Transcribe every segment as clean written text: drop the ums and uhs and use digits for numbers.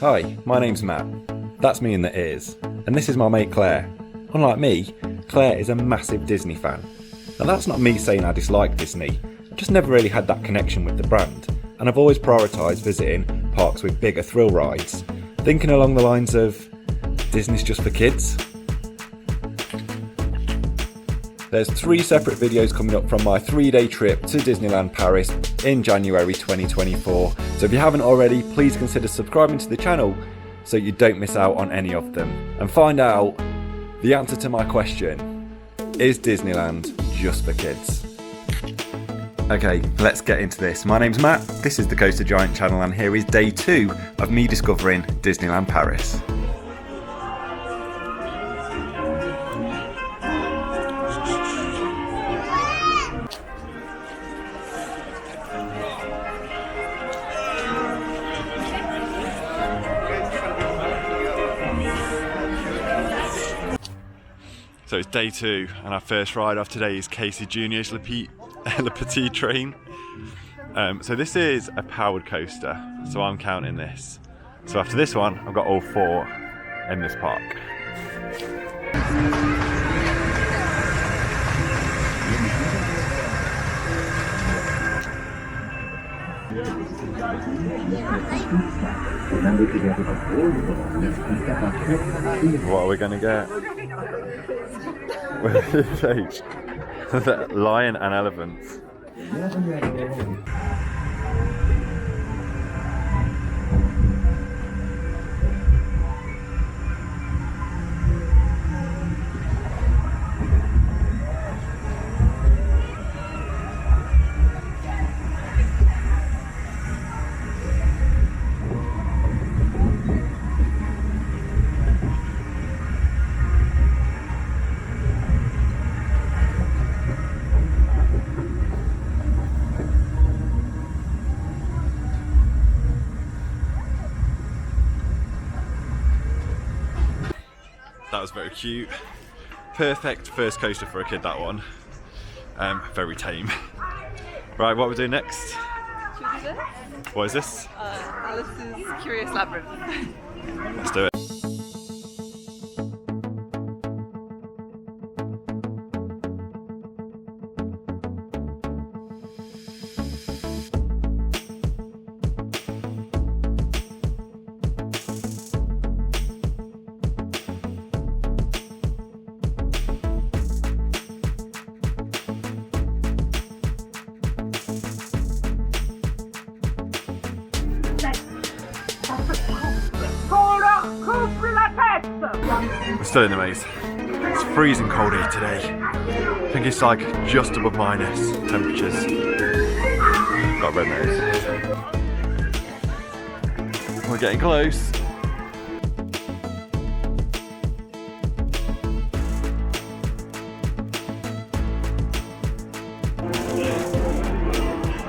Hi, my name's Matt. That's me in the ears. And this is my mate Claire. Unlike me, Claire is a massive Disney fan. Now that's not me saying I dislike Disney, I've just never really had that connection with the brand, and I've always prioritised visiting parks with bigger thrill rides, thinking along the lines of, Disney's just for kids? There's 3 separate videos coming up from my 3-day trip to Disneyland Paris in January 2024, so if you haven't already, please consider subscribing to the channel so you don't miss out on any of them, and find out the answer to my question, is Disneyland just for kids? Okay, let's get into this. My name's Matt, this is the Coaster Giant channel, and here is day 2 of me discovering Disneyland Paris. So it's day 2, and our first ride of today is Casey Jr.'s Le Petit Train. So this is a powered coaster, so I'm counting this. So after this one, I've got all 4 in this park. What are we going to get? Lion and elephants. That was very cute. Perfect first coaster for a kid, that one. Very tame. Right, what are we doing next? Should we do this? What is this? This is Curious Labyrinth. Let's do it. We're still in the maze. It's freezing cold here today. I think it's like just above minus temperatures. Got a red nose. We're getting close.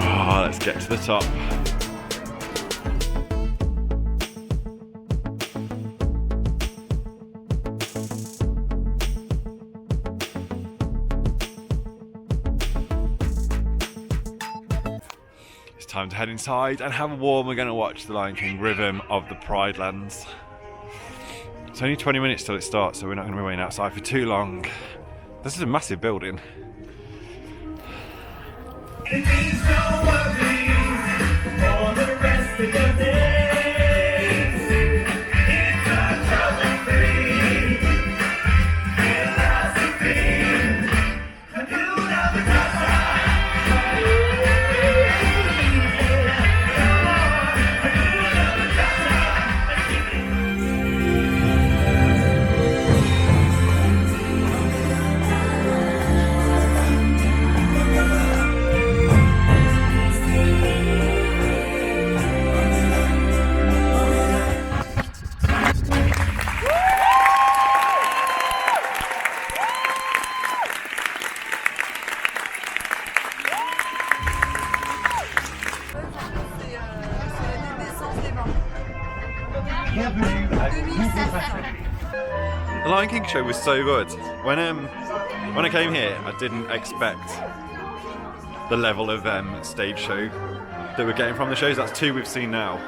Oh, let's get to the top. Time to head inside and have a warm. We're going to watch the Lion King Rhythm of the Pride Lands. It's only 20 minutes till it starts, so we're not going to be waiting outside for too long. This is a massive building. The Lion King show was so good. When I came here, I didn't expect the level of stage show that we're getting from the shows. That's 2 we've seen now.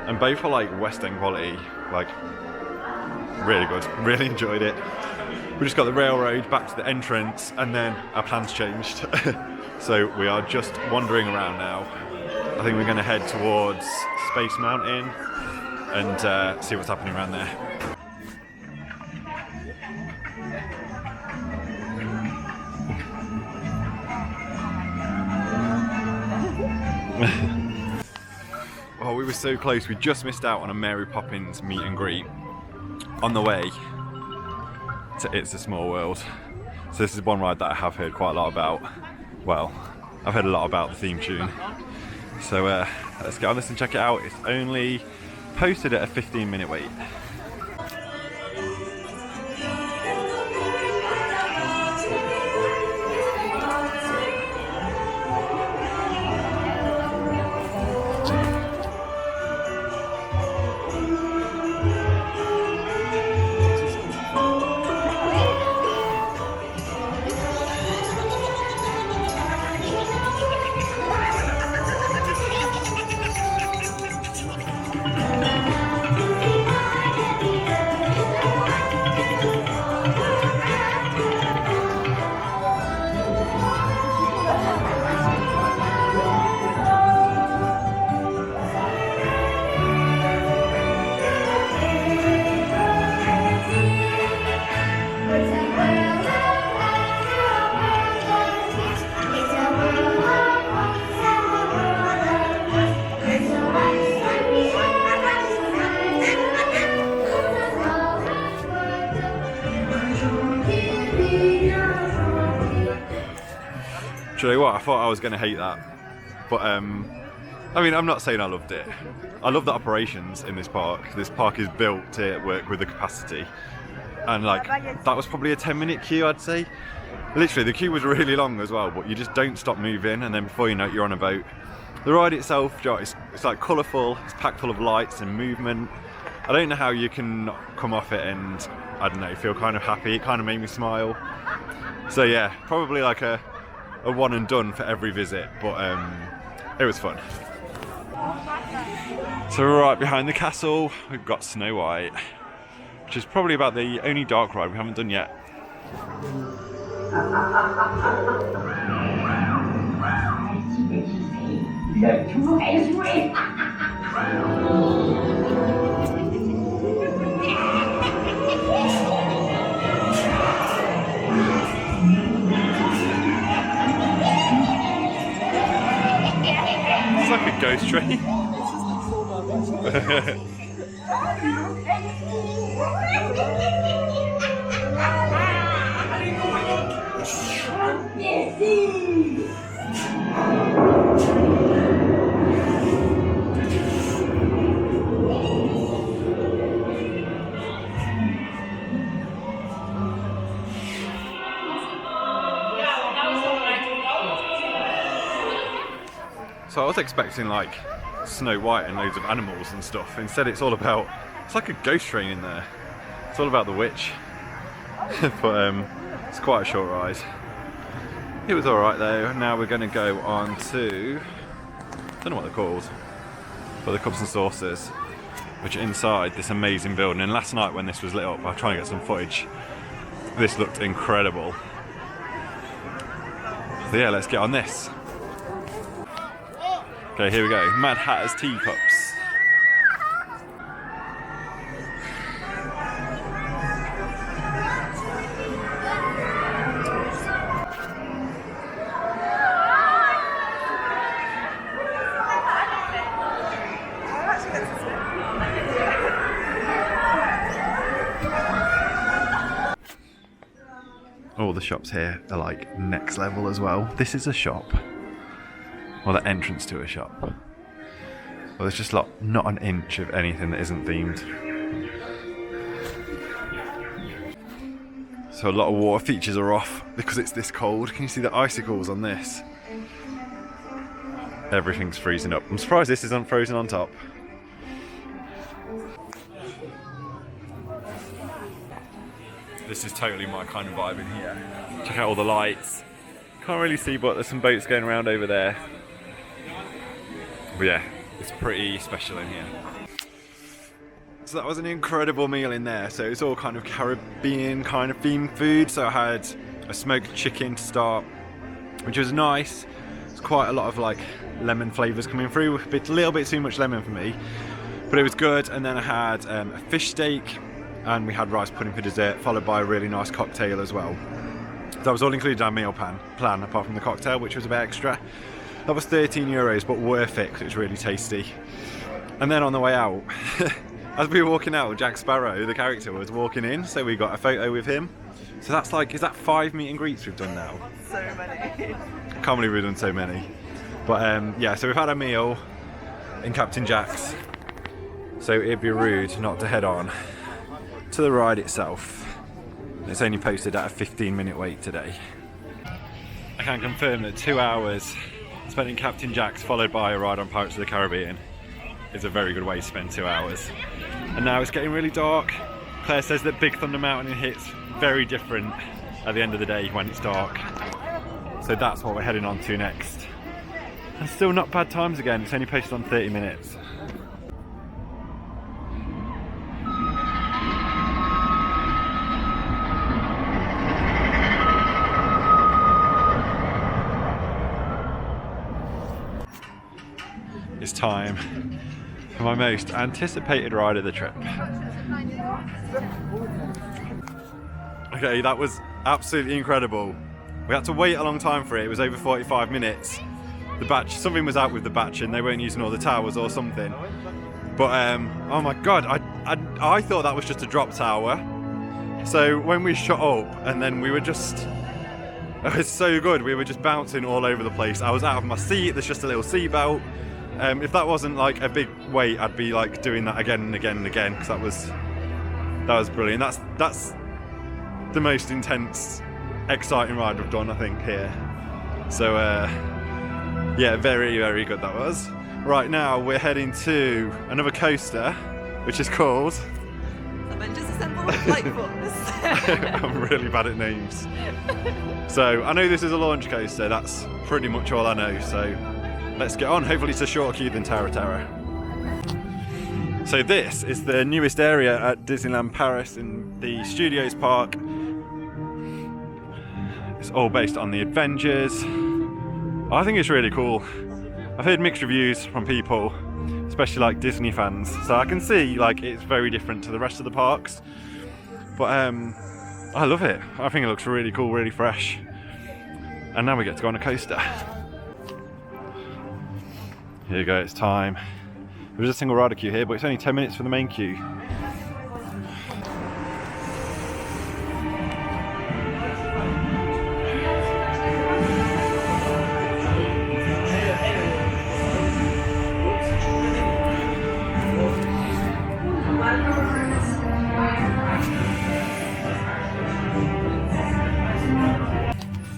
and both are like West End quality, like really good, really enjoyed it. We just got the railroad back to the entrance and then our plans changed. So we are just wandering around now. I think we're going to head towards Space Mountain and see what's happening around there. Oh, we were so close. We just missed out on a Mary Poppins meet and greet on the way to It's a Small World. So this is one ride that I have heard quite a lot about. Well, I've heard a lot about the theme tune. So let's get on this and check it out. It's only posted at a 15-minute wait. Do you know what? I thought I was going to hate that, but I mean, I'm not saying I loved it. I love the operations in this park. This park is built to work with the capacity, and like that was probably a 10-minute queue, I'd say. Literally, the queue was really long as well, but you just don't stop moving, and then before you know it, you're on a boat. The ride itself, it's like colourful. It's packed full of lights and movement. I don't know how you can come off it and, I don't know, feel kind of happy. It kind of made me smile. So yeah, probably like a one and done for every visit, but it was fun. So right behind the castle, we've got Snow White, which is probably about the only dark ride we haven't done yet. It's like a ghost train. So I was expecting like Snow White and loads of animals and stuff. Instead it's all about, it's like a ghost train in there. It's all about the witch. But it's quite a short ride. It was alright though. Now we're going to go on to, I don't know what they're called, but the Cups and Saucers, which are inside this amazing building. And last night when this was lit up, I was trying to get some footage. This looked incredible. So yeah, let's get on this. Okay, here we go. Mad Hatter's Teacups. All the shops here are like next level as well. This is a shop. Or the entrance to a shop. Well, there's just like not an inch of anything that isn't themed. So a lot of water features are off because it's this cold. Can you see the icicles on this? Everything's freezing up. I'm surprised this isn't frozen on top. This is totally my kind of vibe in here. Check out all the lights. Can't really see, but there's some boats going around over there. But yeah, It's pretty special in here. So that was an incredible meal in there. So it's all kind of Caribbean kind of themed food. So I had a smoked chicken to start, which was nice. It's quite a lot of like lemon flavours coming through, a little bit too much lemon for me, but it was good. And then I had a fish steak, and we had rice pudding for dessert, followed by a really nice cocktail as well. So that was all included in our meal plan, apart from the cocktail, which was a bit extra. That was €13, but worth it because it was really tasty. And then on the way out, as we were walking out, Jack Sparrow, the character, was walking in, so we got a photo with him. So that's like, is that 5 meet and greets we've done now? So many. I can't believe we've done so many. But yeah, so we've had a meal in Captain Jack's. So it'd be rude not to head on to the ride itself. It's only posted at a 15-minute wait today. I can confirm that 2 hours spent in Captain Jack's followed by a ride on Pirates of the Caribbean is a very good way to spend 2 hours. And now it's getting really dark. Claire says that Big Thunder Mountain hits very different at the end of the day when it's dark. So that's what we're heading on to next. And still not bad times again, it's only posted on 30 minutes. It's time for my most anticipated ride of the trip. Okay, that was absolutely incredible. We had to wait a long time for it. It was over 45 minutes. The batch, something was out with the batch and they weren't using all the towers or something. But oh my god, I thought that was just a drop tower. So when we shot up and then we were just, it was so good. We were just bouncing all over the place. I was out of my seat. There's just a little seatbelt. If that wasn't like a big wait, I'd be like doing that again and again and again because that was brilliant. That's the most intense, exciting ride we've done, I think, here. So yeah, very, very good that was. Right now we're heading to another coaster, which is called Avengers Assemble with Lightfoot. I'm really bad at names. So I know this is a launch coaster, that's pretty much all I know, so let's get on. Hopefully it's a shorter queue than Terra Terra. So this is the newest area at Disneyland Paris in the Studios Park. It's all based on the Avengers. I think it's really cool. I've heard mixed reviews from people, especially like Disney fans, so I can see like it's very different to the rest of the parks. But I love it. I think it looks really cool, really fresh. And now we get to go on a coaster. Here you go, it's time. There's a single rider queue here, but it's only 10 minutes for the main queue.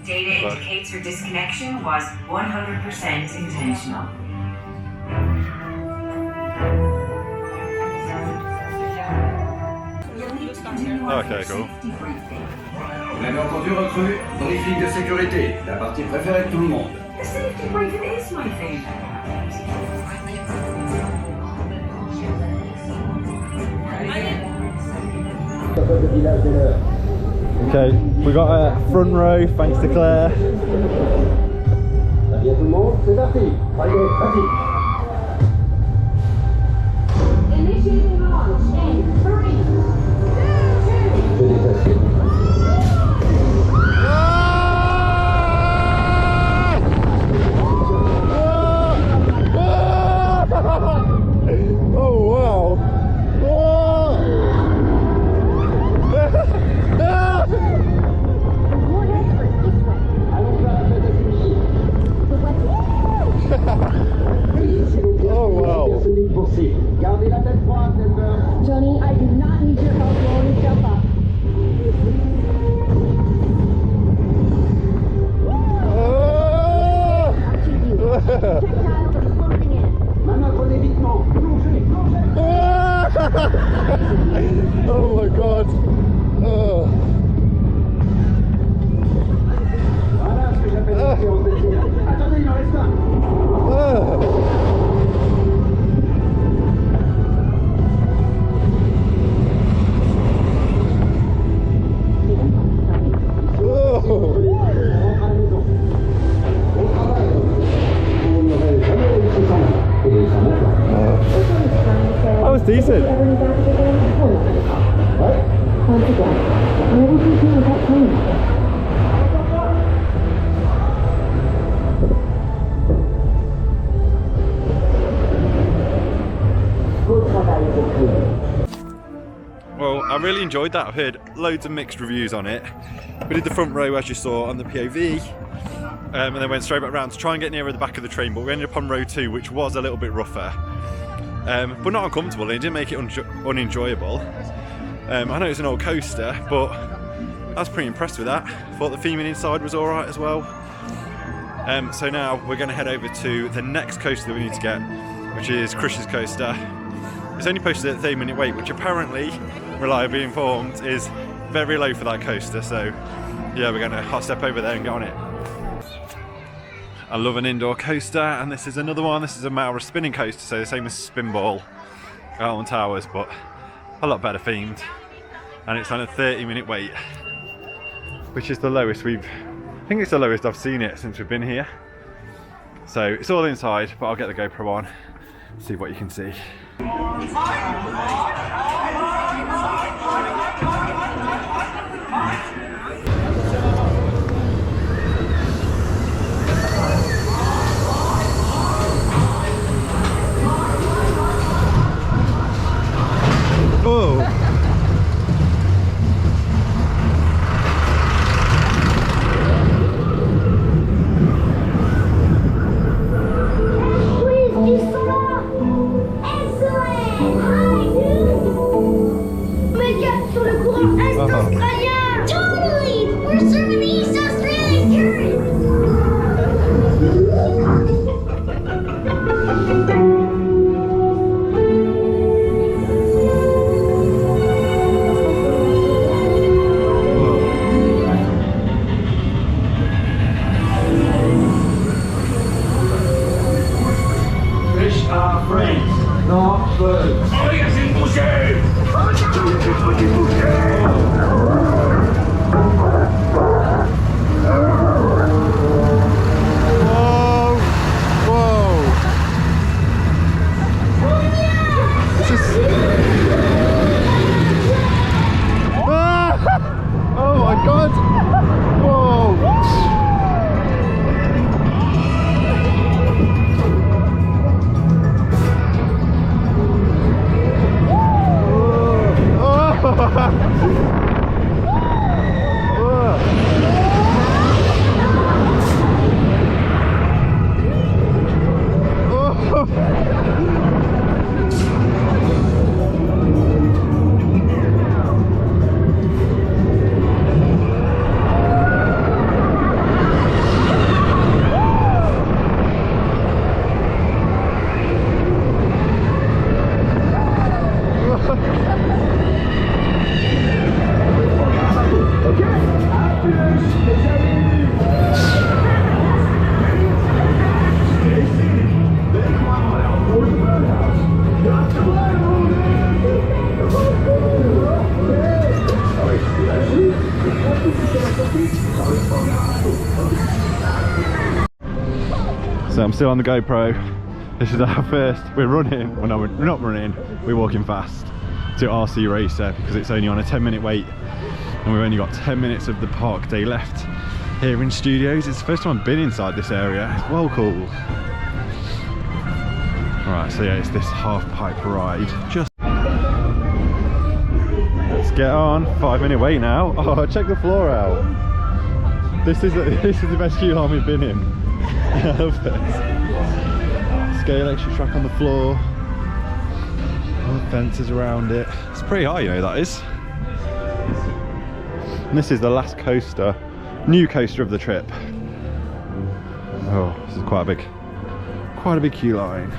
Data indicates your disconnection was 100% intentional. Okay, cool. Vous l'avez entendu, recrue? Briefing de sécurité, la partie préférée de tout le monde. The safety briefing is my favorite. Okay, we got a front row thanks to Claire. Bien tout le monde, c'est parti. Allez, vas-y. Initiating launch in 3, 2, 1. Oh wow! Oh wow! Gardez la tête froide, Denver. Johnny, I do not need your help blowing yourself up. Check tiles are closing in. Maintenant, prenez vitement. Plongez, plongez. Oh my god! Oh. Voilà ce que j'appelle une séance de tir. Attendez, il en reste un. decent. Once again, where would we be without plane? Well, I really enjoyed that. I've heard loads of mixed reviews on it. We did the front row, as you saw, on the POV, and then went straight back round to try and get nearer the back of the train, but we ended up on row 2, which was a little bit rougher, but not uncomfortable, and it didn't make it unenjoyable. I know it's an old coaster, but I was pretty impressed with that. Thought the theming inside was alright as well. So now we're going to head over to the next coaster that we need to get, which is Crush's coaster. It's only posted at 30-minute wait, which apparently, reliably informed, is very low for that coaster. So yeah, we're going to hot step over there and get on it. I love an indoor coaster, and this is another one. This is a Maura spinning coaster, so the same as Spinball out on Towers, but a lot better themed. And it's on a 30-minute wait, which is the lowest I think it's the lowest I've seen it since we've been here. So it's all inside, but I'll get the GoPro on, see what you can see. Oh! Totally! We're serving the East Australian current! Fish are friends, not birds. Oh, yes, it's bouché! So I'm still on the GoPro. This is our first, we're running, well no, we're not running, we're walking fast to RC Racer because it's only on a 10-minute wait and we've only got 10 minutes of the park day left here in Studios. It's the first time I've been inside this area. It's well cool. Alright, so yeah, it's this half pipe ride. Let's get on. 5-minute wait now. Oh, check the floor out. This is the best queue line we've been in. I love this. Scale extra track on the floor. All the fences around it. It's pretty high, you know, that is. And this is the last coaster, new coaster of the trip. Oh, this is quite a big queue line.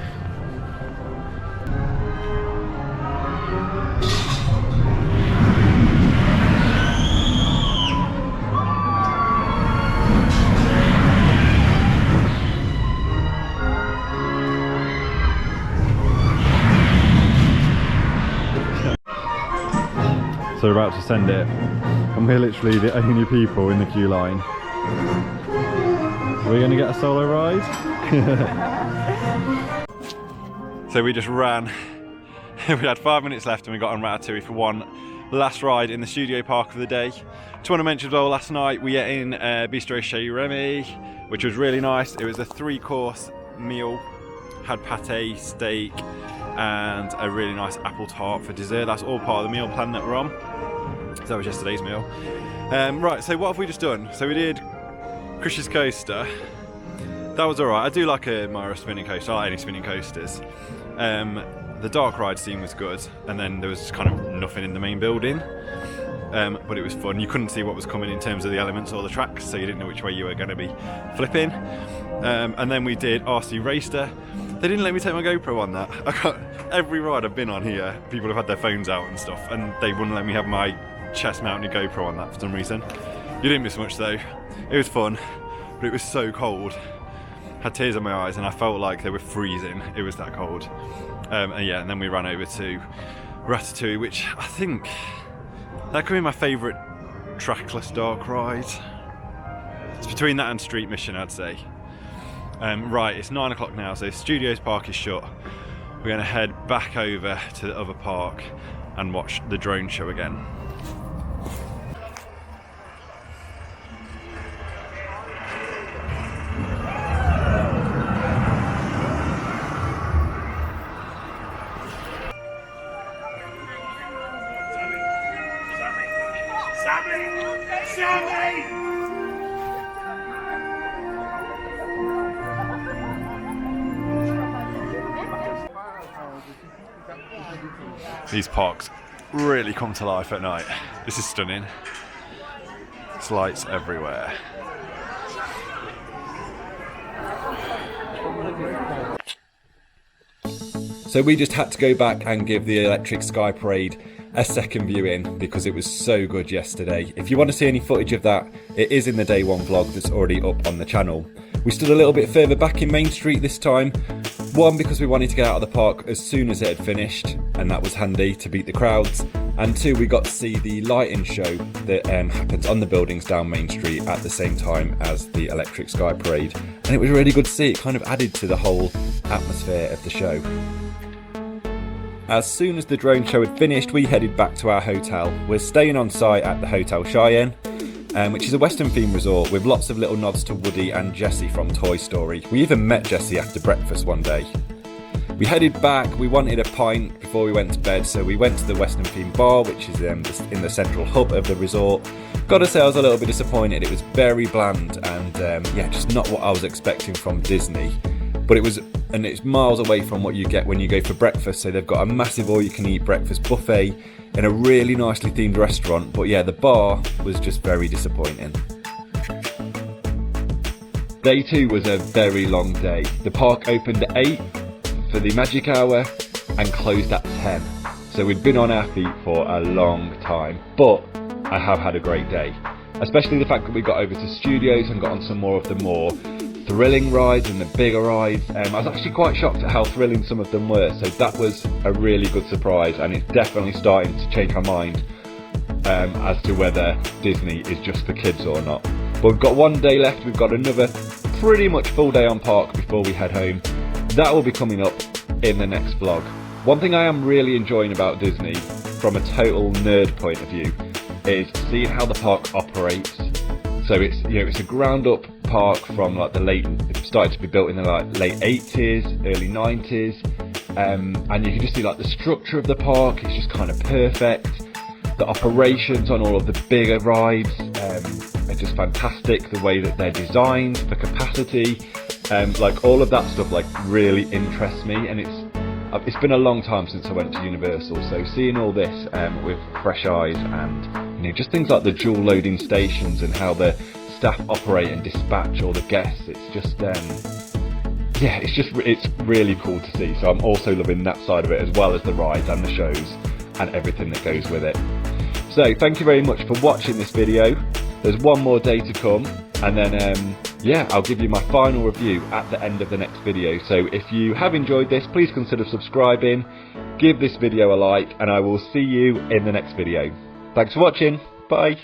So we're about to send it, and we're literally the only people in the queue line. We're gonna get a solo ride. So we just ran We had 5 minutes left and we got on Ratatouille for one last ride in the studio park of the day. Just want to mention as well, last night we ate in Bistro Cheyenne, which was really nice. It was a 3-course meal, had pate, steak and a really nice apple tart for dessert. That's all part of the meal plan that we're on. So that was yesterday's meal. Right, so what have we just done? So we did Chris's coaster. That was alright. I do like a Myra spinning coaster. I like any spinning coasters. The dark ride scene was good, and then there was just kind of nothing in the main building. But it was fun. You couldn't see what was coming in terms of the elements or the tracks, so you didn't know which way you were going to be flipping. And then we did RC Racer. They didn't let me take my GoPro on that. Every ride I've been on here, people have had their phones out and stuff, and they wouldn't let me have my chest-mounted GoPro on that for some reason. You didn't miss much though. It was fun, but it was so cold. Had tears in my eyes and I felt like they were freezing. It was that cold. And yeah, and then we ran over to Ratatouille, which I think that could be my favourite trackless dark ride. It's between that and Street Mission, I'd say. Right, it's 9 o'clock now, so Studios Park is shut. We're going to head back over to the other park and watch the drone show again. These parks really come to life at night. This is stunning. There's lights everywhere. So we just had to go back and give the Electric Sky Parade a second viewing because it was so good yesterday. If you want to see any footage of that, it is in the day one vlog that's already up on the channel. We stood a little bit further back in Main Street this time. One, because we wanted to get out of the park as soon as it had finished, and that was handy to beat the crowds. And two, we got to see the lighting show that happens on the buildings down Main Street at the same time as the Electric Sky Parade. And it was really good to see. It kind of added to the whole atmosphere of the show. As soon as the drone show had finished, we headed back to our hotel. We're staying on site at the Hotel Cheyenne, which is a Western themed resort with lots of little nods to Woody and Jessie from Toy Story. We even met Jessie after breakfast one day. We headed back. We wanted a pint before we went to bed, so we went to the Western themed bar, which is in the central hub of the resort. Gotta say, I was a little bit disappointed. It was very bland and yeah, just not what I was expecting from Disney. But it's miles away from what you get when you go for breakfast. So they've got a massive all-you-can-eat breakfast buffet in a really nicely themed restaurant. But yeah, the bar was just very disappointing. Day 2 was a very long day. The park opened at 8 for the magic hour and closed at 10. So we'd been on our feet for a long time. But I have had a great day. Especially the fact that we got over to Studios and got on some more of the more thrilling rides and the bigger rides. I was actually quite shocked at how thrilling some of them were, so that was a really good surprise, and it's definitely starting to change my mind as to whether Disney is just for kids or not. But we've got one day left. We've got another pretty much full day on park before we head home. That will be coming up in the next vlog. One thing I am really enjoying about Disney from a total nerd point of view is seeing how the park operates. So it's a ground up park from like it started to be built in the late 80s, early 90s, and you can just see like the structure of the park is just kind of perfect. The operations on all of the bigger rides are just fantastic. The way that they're designed, the capacity, like all of that stuff like really interests me, and it's been a long time since I went to Universal, so seeing all this with fresh eyes and just things like the dual loading stations and how the staff operate and dispatch all the guests, it's really cool to see. So I'm also loving that side of it, as well as the rides and the shows and everything that goes with it. So thank you very much for watching this video. There's one more day to come, and then yeah, I'll give you my final review at the end of the next video. So if you have enjoyed this, please consider subscribing, give this video a like, and I will see you in the next video. Thanks for watching. Bye.